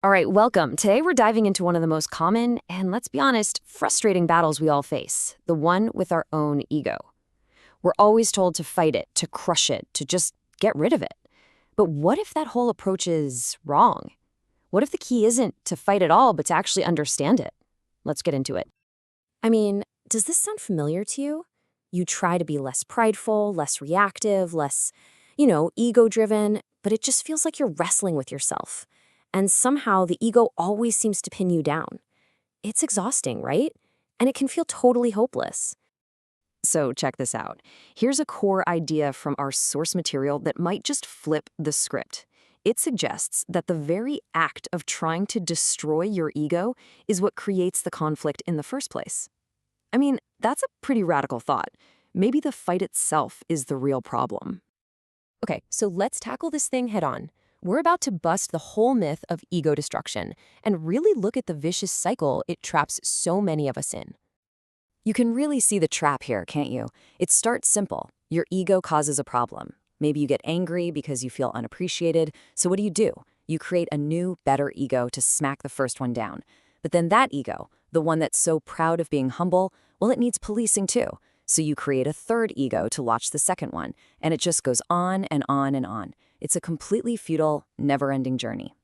All right, welcome. Today we're diving into one of the most common and, let's be honest, frustrating battles we all face, the one with our own ego. We're always told to fight it, to crush it, to just get rid of it. But what if that whole approach is wrong? What if the key isn't to fight it all, but to actually understand it? Let's get into it. I mean, does this sound familiar to you? You try to be less prideful, less reactive, less, ego-driven, but it just feels like you're wrestling with yourself. And somehow the ego always seems to pin you down. It's exhausting, right? And it can feel totally hopeless. So check this out. Here's a core idea from our source material that might just flip the script. It suggests that the very act of trying to destroy your ego is what creates the conflict in the first place. I mean, that's a pretty radical thought. Maybe the fight itself is the real problem. Okay, so let's tackle this thing head on. We're about to bust the whole myth of ego destruction and really look at the vicious cycle it traps so many of us in. You can really see the trap here, can't you? It starts simple. Your ego causes a problem. Maybe you get angry because you feel unappreciated. So what do? You create a new, better ego to smack the first one down. But then that ego, the one that's so proud of being humble, well, it needs policing too. So you create a third ego to launch the second one, and it just goes on and on and on. It's a completely futile, never-ending journey.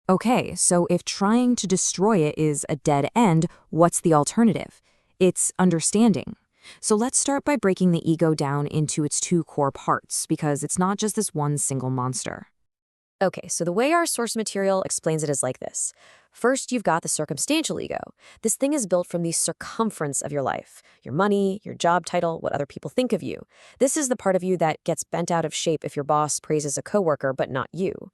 Okay, so if trying to destroy it is a dead end, what's the alternative? It's understanding. So let's start by breaking the ego down into its two core parts, because it's not just this one single monster. Okay, so the way our source material explains it is like this. First, you've got the circumstantial ego. This thing is built from the circumference of your life, your money, your job title, what other people think of you. This is the part of you that gets bent out of shape if your boss praises a coworker, but not you.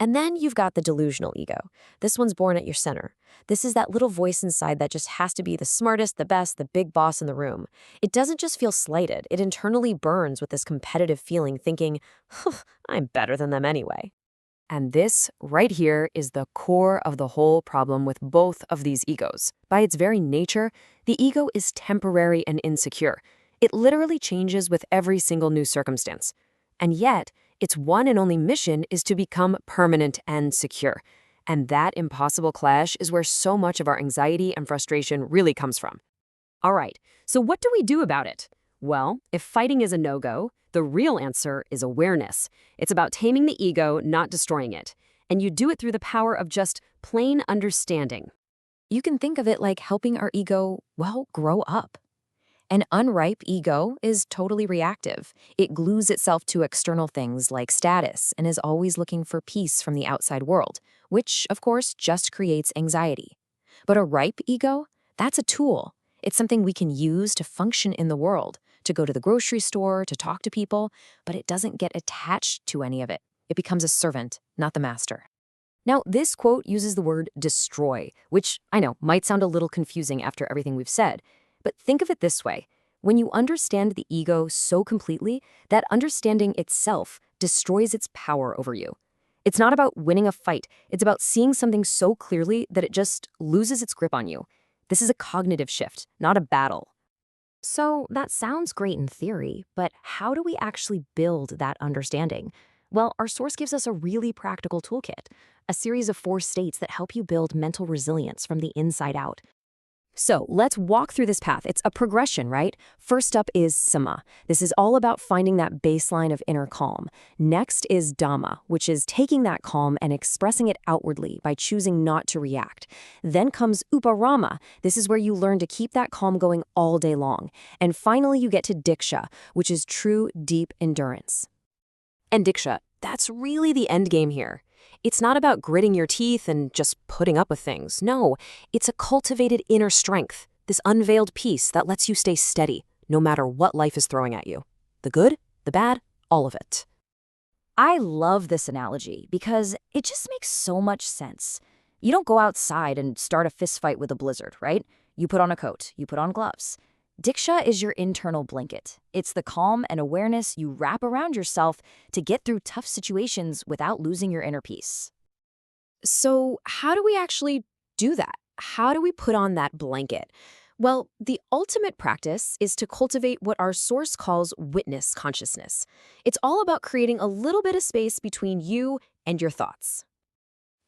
And then you've got the delusional ego. This one's born at your center. This is that little voice inside that just has to be the smartest, the best, the big boss in the room. It doesn't just feel slighted. It internally burns with this competitive feeling, thinking, I'm better than them anyway. And this, right here, is the core of the whole problem with both of these egos. By its very nature, the ego is temporary and insecure. It literally changes with every single new circumstance. And yet, its one and only mission is to become permanent and secure. And that impossible clash is where so much of our anxiety and frustration really comes from. All right, so what do we do about it? Well, if fighting is a no-go, the real answer is awareness. It's about taming the ego, not destroying it. And you do it through the power of just plain understanding. You can think of it like helping our ego, grow up. An unripe ego is totally reactive. It glues itself to external things like status and is always looking for peace from the outside world, which, of course, just creates anxiety. But a ripe ego, that's a tool. It's something we can use to function in the world, to go to the grocery store, to talk to people, but it doesn't get attached to any of it. It becomes a servant, not the master. Now, this quote uses the word destroy, which I know might sound a little confusing after everything we've said, but think of it this way. When you understand the ego so completely, that understanding itself destroys its power over you. It's not about winning a fight. It's about seeing something so clearly that it just loses its grip on you. This is a cognitive shift, not a battle. So that sounds great in theory, but how do we actually build that understanding? Well, our source gives us a really practical toolkit, a series of 4 states that help you build mental resilience from the inside out. So let's walk through this path. It's a progression, right? First up is sama. This is all about finding that baseline of inner calm. Next is dhamma, which is taking that calm and expressing it outwardly by choosing not to react. Then comes uparama. This is where you learn to keep that calm going all day long. And finally, you get to diksha, which is true, deep endurance. And diksha, that's really the end game here. It's not about gritting your teeth and just putting up with things. No, it's a cultivated inner strength, this unveiled peace that lets you stay steady, no matter what life is throwing at you. The good, the bad, all of it. I love this analogy because it just makes so much sense. You don't go outside and start a fist fight with a blizzard, right? You put on a coat, you put on gloves. Diksha is your internal blanket. It's the calm and awareness you wrap around yourself to get through tough situations without losing your inner peace. So how do we actually do that? How do we put on that blanket? Well, the ultimate practice is to cultivate what our source calls witness consciousness. It's all about creating a little bit of space between you and your thoughts.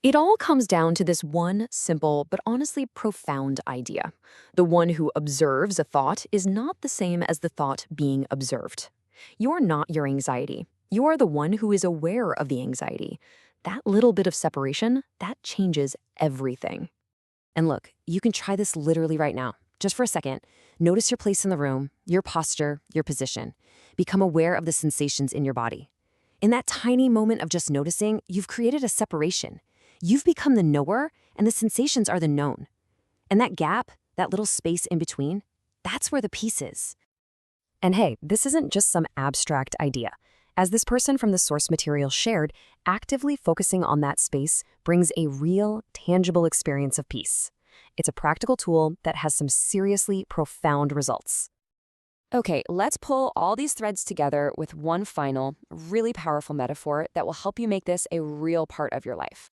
It all comes down to this one simple but honestly profound idea. The one who observes a thought is not the same as the thought being observed. You're not your anxiety. You are the one who is aware of the anxiety. That little bit of separation, that changes everything. And look, you can try this literally right now. Just for a second, notice your place in the room, your posture, your position. Become aware of the sensations in your body. In that tiny moment of just noticing, you've created a separation. You've become the knower, and the sensations are the known. And that gap, that little space in between, that's where the peace is. And hey, this isn't just some abstract idea. As this person from the source material shared, actively focusing on that space brings a real, tangible experience of peace. It's a practical tool that has some seriously profound results. Okay, let's pull all these threads together with one final, really powerful metaphor that will help you make this a real part of your life.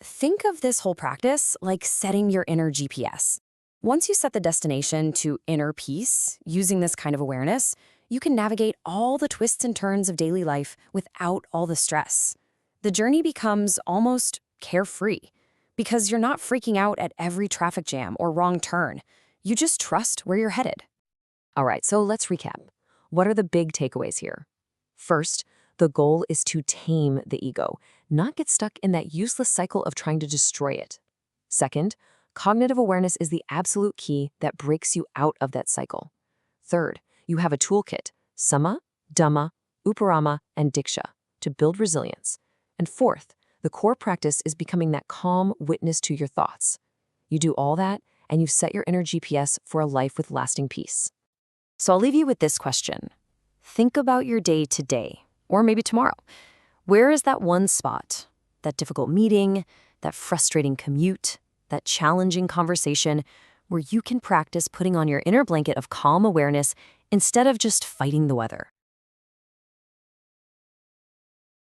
Think of this whole practice like setting your inner GPS. Once you set the destination to inner peace, using this kind of awareness, you can navigate all the twists and turns of daily life without all the stress. The journey becomes almost carefree because you're not freaking out at every traffic jam or wrong turn. You just trust where you're headed. All right, so let's recap. What are the big takeaways here? First, the goal is to tame the ego, not get stuck in that useless cycle of trying to destroy it. Second, cognitive awareness is the absolute key that breaks you out of that cycle. Third, you have a toolkit, Sama, Dhamma, Uparama, and Diksha, to build resilience. And fourth, the core practice is becoming that calm witness to your thoughts. You do all that, and you've set your inner GPS for a life with lasting peace. So I'll leave you with this question. Think about your day today, or maybe tomorrow. Where is that one spot, that difficult meeting, that frustrating commute, that challenging conversation, where you can practice putting on your inner blanket of calm awareness instead of just fighting the weather?